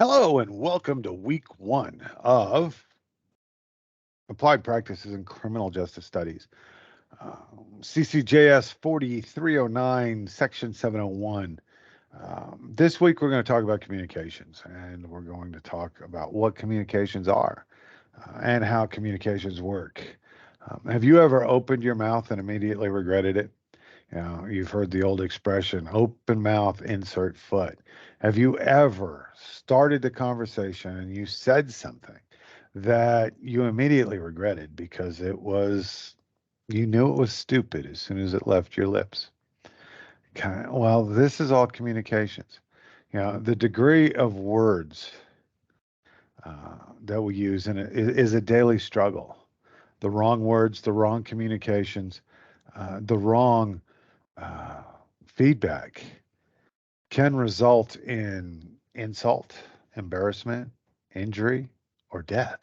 Hello and welcome to week one of Applied Practices in Criminal Justice Studies, CCJS 4309, Section 701. This week we're going to talk about communications, and we're going to talk about what communications are and how communications work. Have you ever opened your mouth and immediately regretted it? You've heard the old expression, open mouth, insert foot. Have you ever started the conversation and you said something that you immediately regretted because you knew it was stupid as soon as it left your lips? Well, this is all communications. The degree of words that we use in it is a daily struggle. The wrong words, the wrong communications, the wrong uh, feedback can result in insult, embarrassment, injury, or death.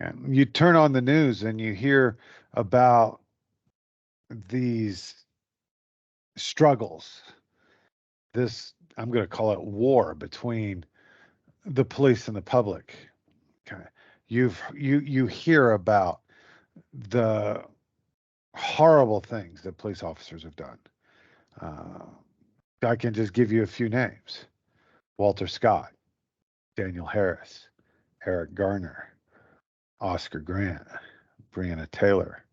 And you turn on the news and you hear about these struggles, this, I'm going to call it war between the police and the public. Okay. You hear about the horrible things that police officers have done. Uh, I can just give you a few names: Walter Scott, Daniel Harris, Eric Garner, Oscar Grant, Breonna Taylor,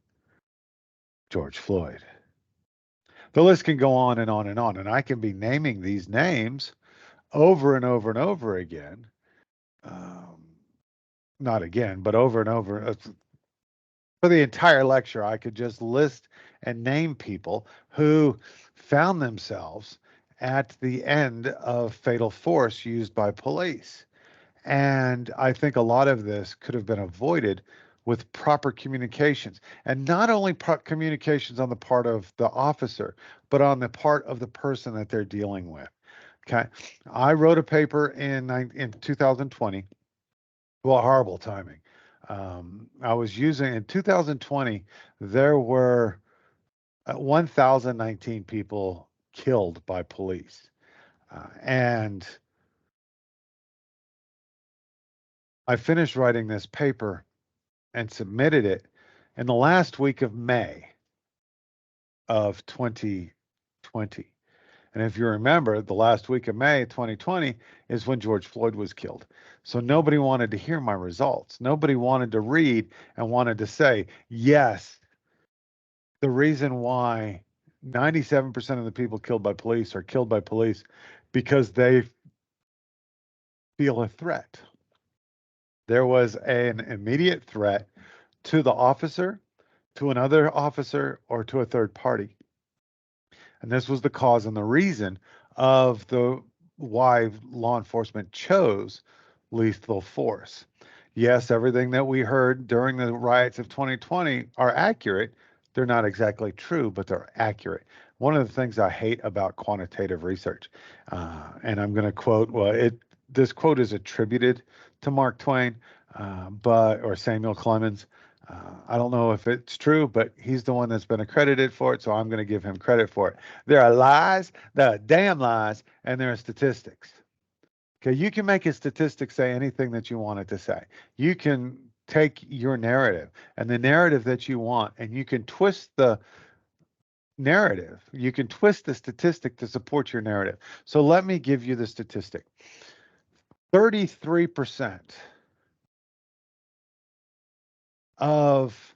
George Floyd. The list can go on and on and on. And I can be naming these names over and over and over again. Um, Not again, but over and over. For the entire lecture, I could just list and name people who found themselves at the end of fatal force used by police. And I think a lot of this could have been avoided with proper communications, and not only communications on the part of the officer, but on the part of the person that they're dealing with. Okay. I wrote a paper in 2020. Well, horrible timing. I was using in 2020, there were 1,019 people killed by police. And I finished writing this paper and submitted it in the last week of May of 2020. And if you remember, the last week of May 2020 is when George Floyd was killed. So nobody wanted to hear my results. Nobody wanted to read and wanted to say, yes, the reason why 97% of the people killed by police are killed by police because they feel a threat. There was an immediate threat to the officer, to another officer, or to a third party. And this was the cause and the reason of the why law enforcement chose lethal force. Yes, everything that we heard during the riots of 2020 are accurate. They're not exactly true, but they're accurate. One of the things I hate about quantitative research, and I'm going to quote, this quote is attributed to Mark Twain, or Samuel Clemens. I don't know if it's true, but he's the one that's been accredited for it, so I'm going to give him credit for it. There are lies, there are damn lies, and there are statistics. Okay, you can make a statistic say anything that you want it to say. You can take your narrative and the narrative that you want, and you can twist the narrative. You can twist the statistic to support your narrative. So let me give you the statistic. 33% of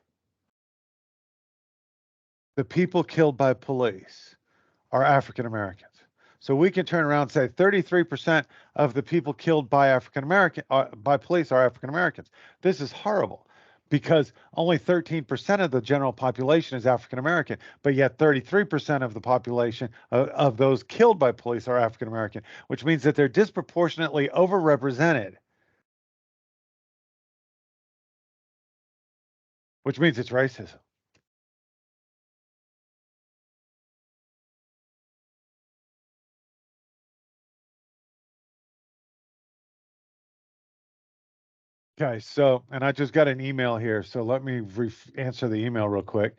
the people killed by police are African Americans. So we can turn around and say 33% of the people killed by by police are African Americans. This is horrible because only 13% of the general population is African American, but yet 33% of the population of those killed by police are African American, which means that they're disproportionately overrepresented, which means it's racism. Okay, so, and I just got an email here, so let me answer the email real quick.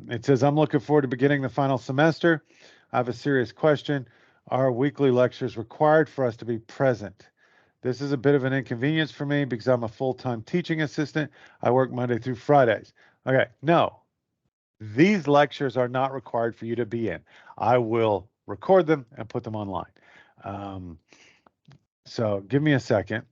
It says, I'm looking forward to beginning the final semester. I have a serious question. our weekly lectures required for us to be present. This is a bit of an inconvenience for me because I'm a full-time teaching assistant. I work Monday through Fridays. Okay, no, these lectures are not required for you to be in. I will record them and put them online. So give me a second.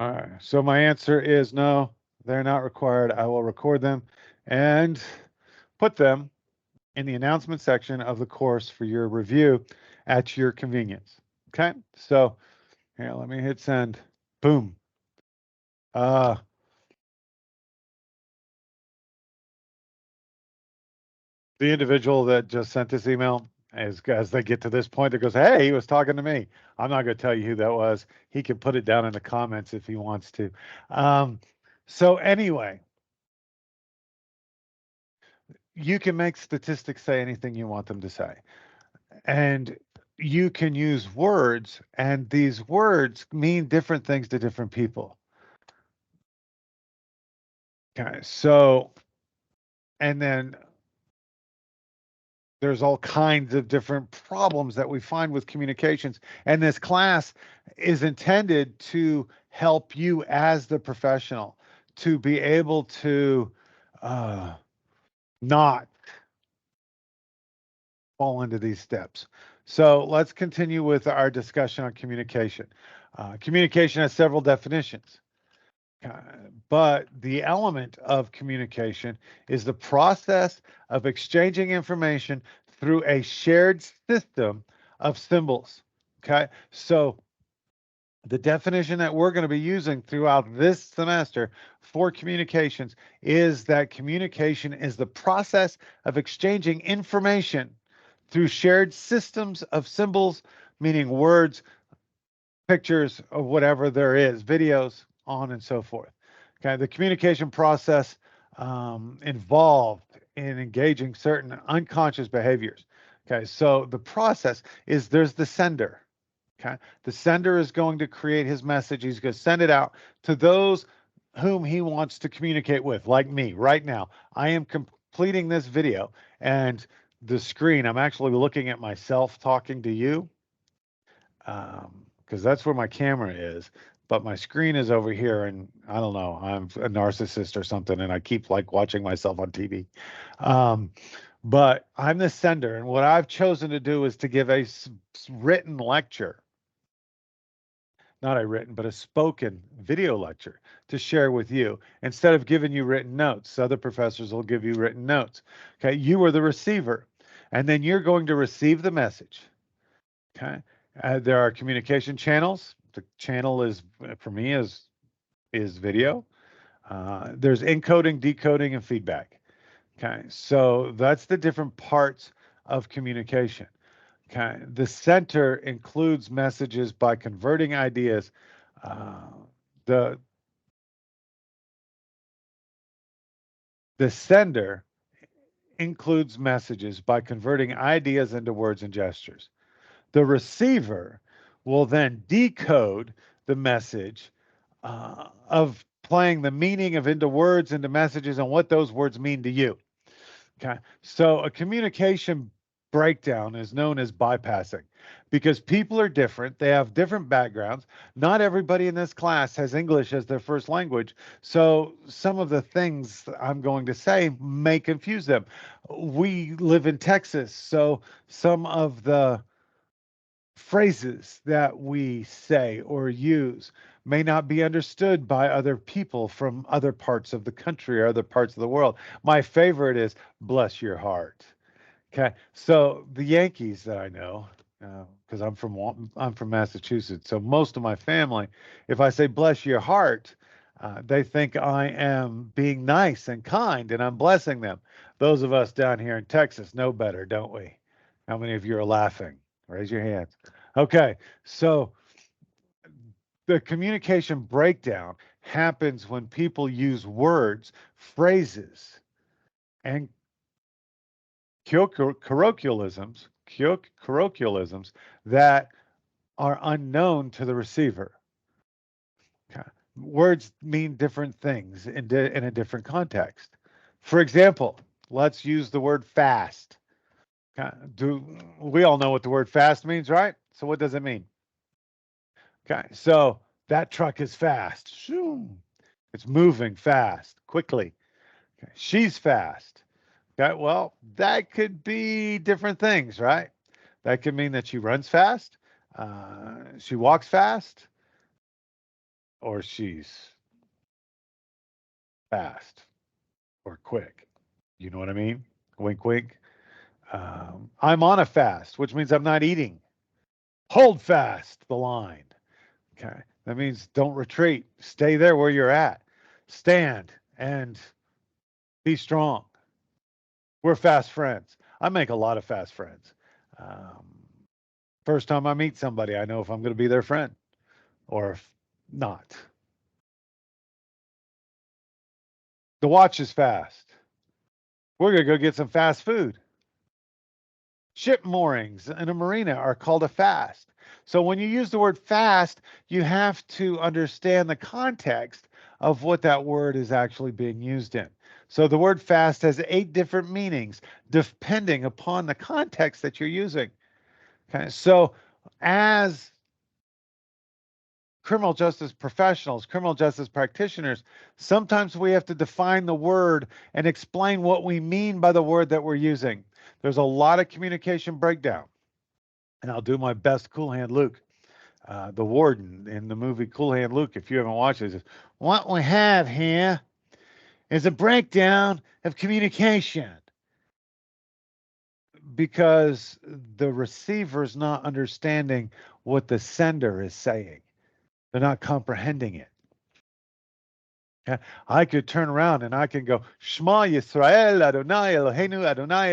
All right. So my answer is no, they're not required. I will record them and put them in the announcement section of the course for your review at your convenience. Okay. So here, let me hit send. Boom. Uh, the individual that just sent this email, as they get to this point, that goes, "Hey, he was talking to me." I'm not going to tell you who that was. He can put it down in the comments if he wants to. Um, so anyway, you can make statistics say anything you want them to say, and you can use words, and these words mean different things to different people. Okay, so and then there's all kinds of different problems that we find with communications. And this class is intended to help you as the professional to be able to not fall into these steps. So let's continue with our discussion on communication. Communication has several definitions. Uh, but the element of communication is the process of exchanging information through a shared system of symbols. Okay. So the definition that we're going to be using throughout this semester for communications is that communication is the process of exchanging information through shared systems of symbols, meaning words, pictures of whatever there is, videos, on and so forth. Okay, the communication process involved in engaging certain unconscious behaviors. Okay, so the process is there's the sender. Okay, the sender is going to create his message. He's going to send it out to those whom he wants to communicate with, like me right now. I am completing this video, and the screen, I'm actually looking at myself talking to you because that's where my camera is. But my screen is over here, and I don't know. I'm a narcissist or something, and I keep like watching myself on TV. Um, but I'm the sender, and what I've chosen to do is to give a written lecture, not a written, but a spoken video lecture to share with you instead of giving you written notes. Other professors will give you written notes. Okay, you are the receiver, and then you're going to receive the message. Okay. There are communication channels. The channel is for me is video. There's encoding, decoding, and feedback. Okay. So that's the different parts of communication. Okay. The center includes messages by converting ideas. Uh, the the sender includes messages by converting ideas into words and gestures. The receiver will then decode the message of playing the meaning of into words, into messages, and what those words mean to you. Okay. So a communication breakdown is known as bypassing because people are different. They have different backgrounds. Not everybody in this class has English as their first language. So some of the things I'm going to say may confuse them. We live in Texas. So some of the phrases that we say or use may not be understood by other people from other parts of the country or other parts of the world. My favorite is bless your heart. Okay. So the Yankees that I know, because I'm from Massachusetts, so most of my family, if I say bless your heart, They think I am being nice and kind and I'm blessing them. Those of us down here in Texas know better, don't we? How many of you are laughing? Raise your hands. Okay, so the communication breakdown happens when people use words, phrases, and colloquialisms that are unknown to the receiver. Okay. Words mean different things in a different context. For example, let's use the word fast. Okay. Do we all know what the word fast means, right? So what does it mean? Okay. So that truck is fast. Shoo. It's moving fast, quickly. Okay. She's fast. Okay. Well, that could be different things, right? That could mean that she runs fast, she walks fast, or she's fast or quick. You know what I mean? Wink, wink. I'm on a fast, which means I'm not eating. Hold fast the line. Okay. That means don't retreat. Stay there where you're at. Stand and be strong. We're fast friends. I make a lot of fast friends. Um, First time I meet somebody, I know if I'm going to be their friend or if not. The watch is fast. We're going to go get some fast food. Ship moorings in a marina are called a fast. So when you use the word fast, you have to understand the context of what that word is actually being used in. So the word fast has 8 different meanings depending upon the context that you're using. Okay. So as criminal justice professionals, criminal justice practitioners, sometimes we have to define the word and explain what we mean by the word that we're using. There's a lot of communication breakdown, and I'll do my best. Cool Hand Luke, the warden in the movie Cool Hand Luke, if you haven't watched it, says, "What we have here is a breakdown of communication because the receiver is not understanding what the sender is saying. They're not comprehending it." Yeah, I could turn around and I can go, Shema Yisrael, Adonai Eloheinu, Adonai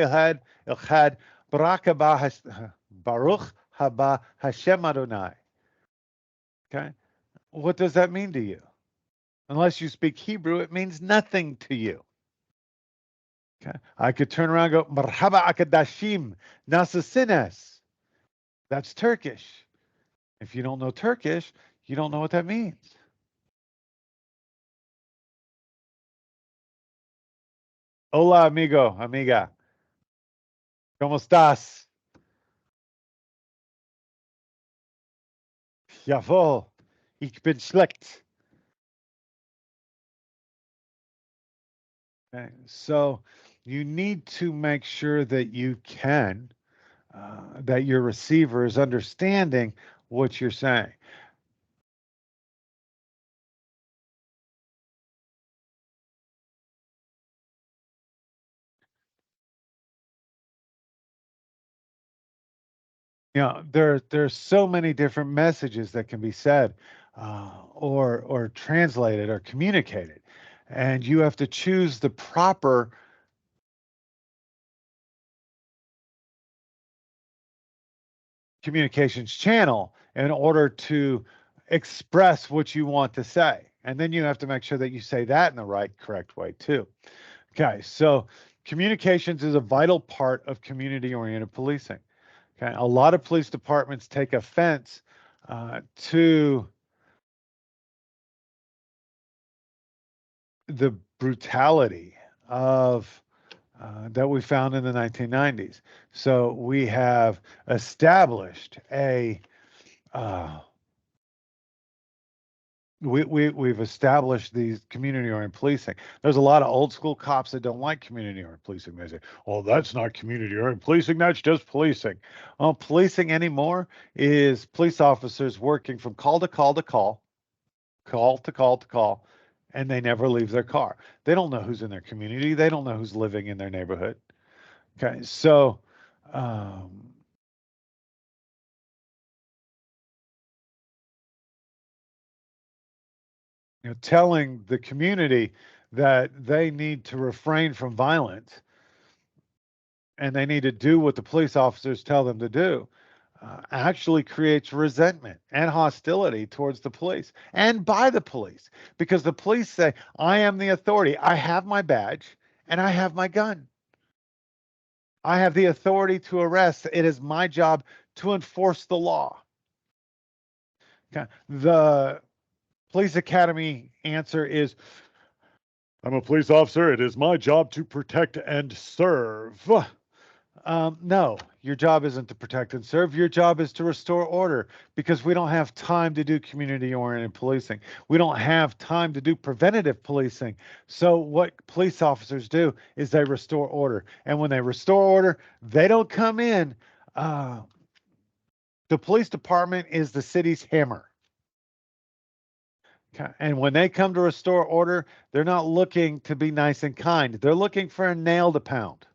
Echad, Baruch haba Hashem Adonai. Okay. What does that mean to you? Unless you speak Hebrew, it means nothing to you. Okay. I could turn around and go, Marhaba Akadashim, Nasasines. That's Turkish. If you don't know Turkish, you don't know what that means. Hola, amigo, amiga. ¿Cómo estás? Jawohl. Ich bin schlecht. Okay. So you need to make sure that you can, that your receiver is understanding what you're saying. You know, there's so many different messages that can be said, or translated or communicated, and you have to choose the proper communications channel in order to express what you want to say. And then you have to make sure that you say that in the right, correct way too. Okay, so communications is a vital part of community oriented policing. Okay, a lot of police departments take offense to the brutality of that we found in the 1990s. So we have established a uh, we've established these community-oriented policing. There's a lot of old school cops that don't like community-oriented policing. They say, "Oh, that's not community-oriented policing. That's just policing." Well, policing anymore is police officers working from call to call to call, call to call to call, and they never leave their car. They don't know who's in their community. They don't know who's living in their neighborhood. Okay, so um, telling the community that they need to refrain from violence and they need to do what the police officers tell them to do, actually creates resentment and hostility towards the police and by the police, because the police say, I am the authority. I have my badge and I have my gun. I have the authority to arrest. It is my job to enforce the law. Okay. The police academy answer is, I'm a police officer. It is my job to protect and serve. No, your job isn't to protect and serve. Your job is to restore order, because we don't have time to do community oriented policing. We don't have time to do preventative policing. So, what police officers do is they restore order. And when they restore order, they don't come in. Uh, the police department is the city's hammer. Okay. And when they come to restore order, they're not looking to be nice and kind, they're looking for a nail to pound.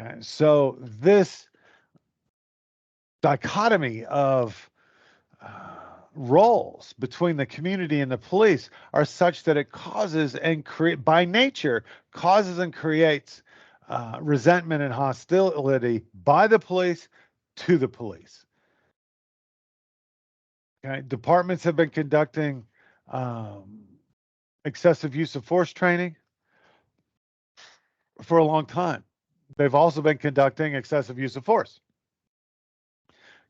Okay. So, this dichotomy of roles between the community and the police are such that it causes and create, by nature, causes and creates resentment and hostility by the police to the police. Okay? Departments have been conducting excessive use of force training for a long time. They've also been conducting excessive use of force.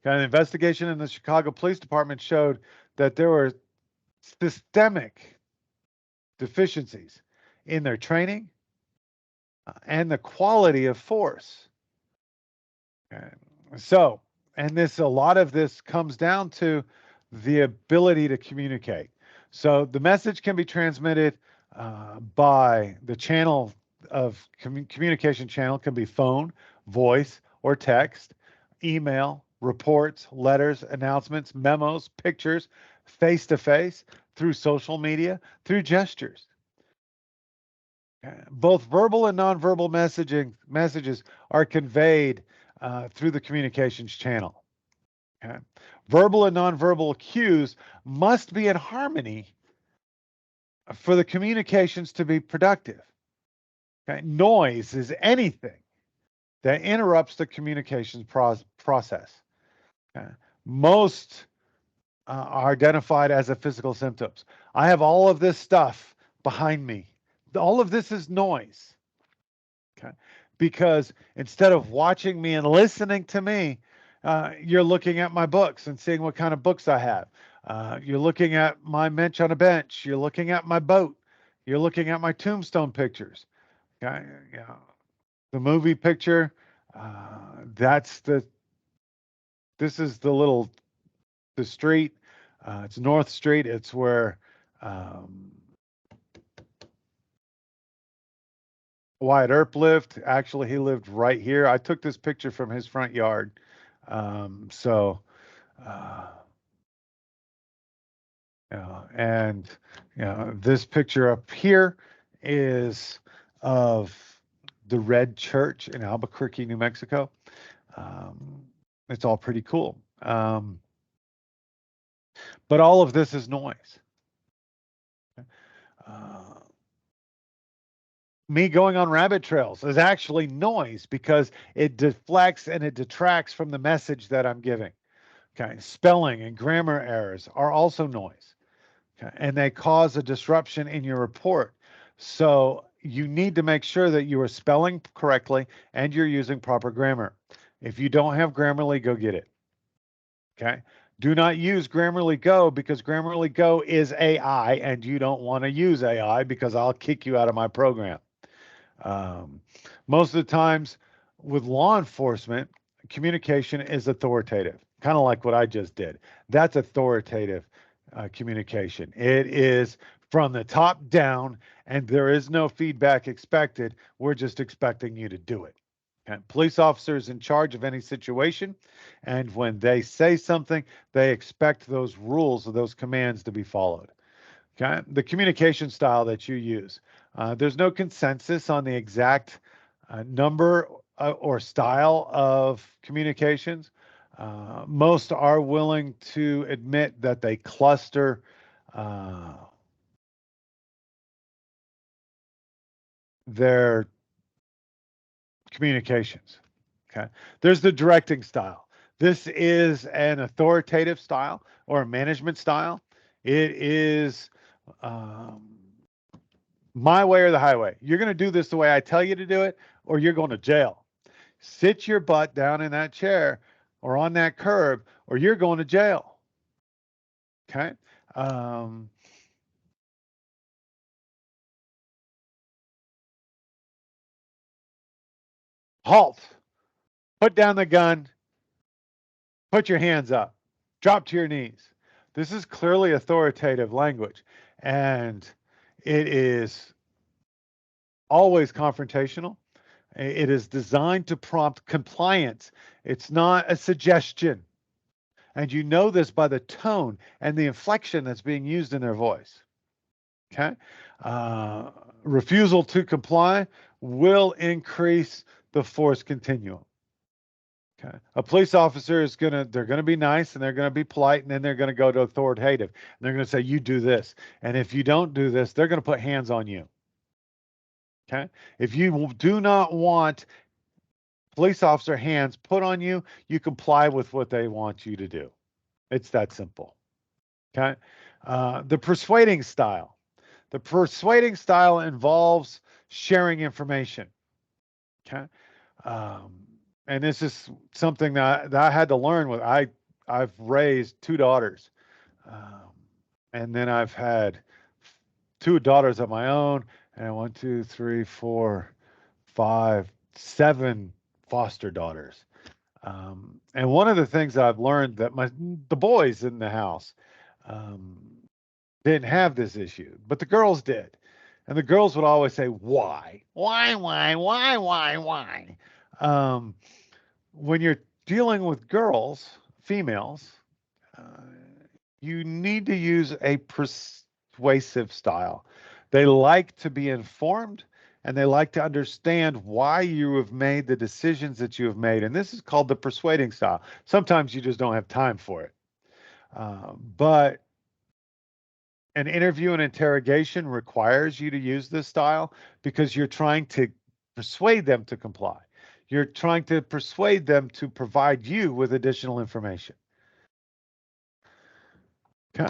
Okay, an investigation in the Chicago Police Department showed that there were systemic deficiencies in their training and the quality of force. Okay. So, and a lot of this comes down to the ability to communicate. So the message can be transmitted by the channel of communication channel, can be phone, voice, or text, email, reports, letters, announcements, memos, pictures, face to face, through social media, through gestures. Both verbal and nonverbal messages are conveyed through the communications channel. Okay? Verbal and nonverbal cues must be in harmony for the communications to be productive. Okay? Noise is anything that interrupts the communications process. Okay? Most are identified as a physical symptoms. I have all of this stuff behind me. All of this is noise. Okay. Because instead of watching me and listening to me, you're looking at my books and seeing what kind of books I have. You're looking at my bench on a bench. You're looking at my boat. You're looking at my tombstone pictures. Okay. Yeah. The movie picture, that's this is the street. It's North Street. It's where Wyatt Earp lived. Actually, he lived right here. I took this picture from his front yard. So, uh, and this picture up here is of the Red Church in Albuquerque, New Mexico. It's all pretty cool. But all of this is noise. Me going on rabbit trails is actually noise because it deflects and it detracts from the message that I'm giving. Okay. Spelling and grammar errors are also noise. Okay. And they cause a disruption in your report. So you need to make sure that you are spelling correctly and you're using proper grammar. If you don't have Grammarly, go get it. Okay. Do not use Grammarly Go, because Grammarly Go is AI and you don't want to use AI, because I'll kick you out of my program. Most of the times with law enforcement, communication is authoritative, kind of like what I just did. That's authoritative communication. It is from the top down, and there is no feedback expected. We're just expecting you to do it. Okay? Police officers in charge of any situation, and when they say something, they expect those rules or those commands to be followed. Okay? The communication style that you use. There's no consensus on the exact number or style of communications. Most are willing to admit that they cluster their communications. Okay. There's the directing style. This is an authoritative style or a management style. It is my way or the highway. You're going to do this the way I tell you to do it, or you're going to jail. Sit your butt down in that chair or on that curb, or you're going to jail. Okay. Halt. Put down the gun. Put your hands up. Drop to your knees. This is clearly authoritative language, and it is always confrontational. It is designed to prompt compliance. It's not a suggestion. And you know this by the tone and the inflection that's being used in their voice. Okay. Refusal to comply will increase the force continuum. Okay. A police officer is they're gonna be nice and they're gonna be polite, and then they're gonna go to authoritative. And they're gonna say, you do this. And if you don't do this, they're gonna put hands on you. Okay. If you do not want police officer hands put on you, you comply with what they want you to do. It's that simple. Okay. The persuading style. The persuading style involves sharing information. Okay. And this is something that I had to learn with. I've raised two daughters, and then I've had two daughters of my own, and 1, 2, 3, 4, 5, 7 foster daughters. And one of the things I've learned that the boys in the house didn't have this issue, but the girls did. And the girls would always say, why? Why? When you're dealing with girls, females, uh, you need to use a persuasive style. They like to be informed and they like to understand why you have made the decisions that you have made. And this is called the persuading style. Sometimes you just don't have time for it. But an interview and interrogation requires you to use this style because you're trying to persuade them to comply. You're trying to persuade them to provide you with additional information. Okay.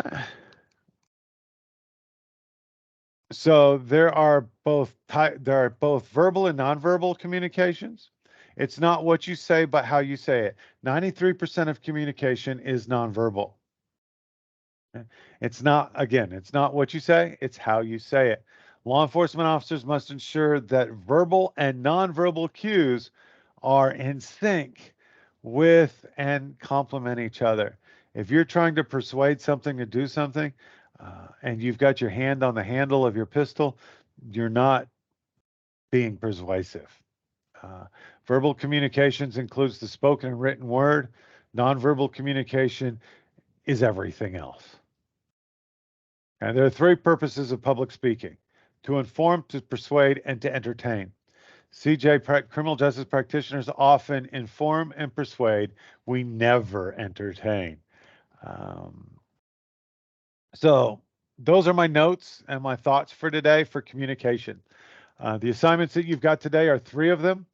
So there are both verbal and nonverbal communications. It's not what you say, but how you say it. 93% of communication is nonverbal. It's not, again, it's not what you say, it's how you say it. Law enforcement officers must ensure that verbal and nonverbal cues are in sync with and complement each other. If you're trying to persuade something to do something, and you've got your hand on the handle of your pistol, you're not being persuasive. Verbal communications includes the spoken and written word. Nonverbal communication is everything else. And there are three purposes of public speaking: to inform, to persuade, and to entertain. Criminal justice practitioners often inform and persuade. We never entertain. So those are my notes and my thoughts for today for communication. The assignments that you've got today are three of them.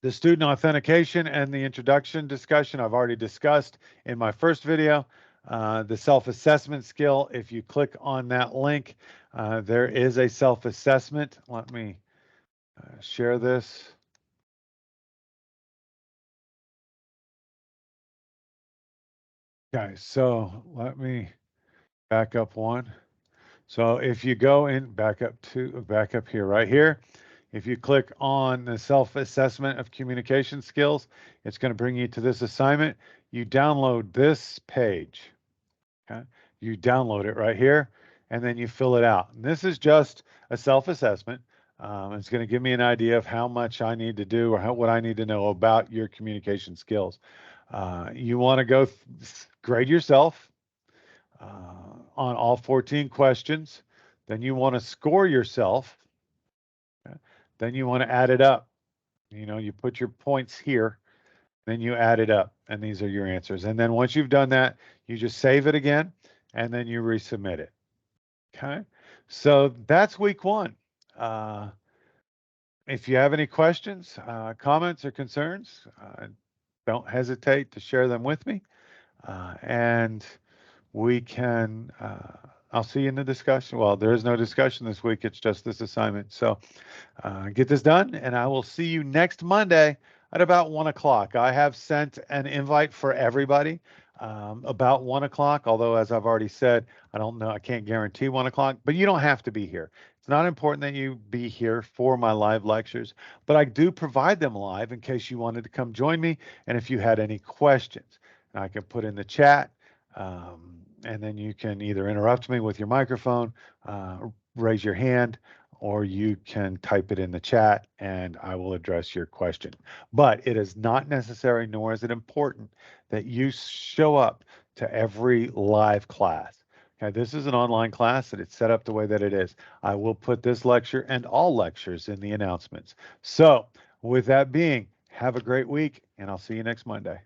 The student authentication and the introduction discussion I've already discussed in my first video. The self-assessment skill, if you click on that link, there is a self-assessment. Let me share this. Okay, so let me back up one. So if you go in, back up here, right here, if you click on the self-assessment of communication skills, it's going to bring you to this assignment. You download this page. Okay? You download it right here, and then you fill it out. And this is just a self-assessment. It's going to give me an idea of how much I need to do or what I need to know about your communication skills. You want to go grade yourself on all 14 questions. Then you want to score yourself. Okay? Then you want to add it up. You put your points here, then you add it up, and these are your answers. And then once you've done that, you just save it again, and then you resubmit it. Okay. So that's week one. If you have any questions, comments, or concerns, don't hesitate to share them with me. And we can, I'll see you in the discussion. Well, there is no discussion this week. It's just this assignment. So get this done, and I will see you next Monday at about 1 o'clock. I have sent an invite for everybody about 1 o'clock, although, as I've already said, I don't know, I can't guarantee 1 o'clock, but you don't have to be here. It's not important that you be here for my live lectures, but I do provide them live in case you wanted to come join me, and if you had any questions, I can put in the chat, and then you can either interrupt me with your microphone, raise your hand, or you can type it in the chat and I will address your question. But it is not necessary, nor is it important, that you show up to every live class. Okay, this is an online class and it's set up the way that it is. I will put this lecture and all lectures in the announcements. So with that being, have a great week and I'll see you next Monday.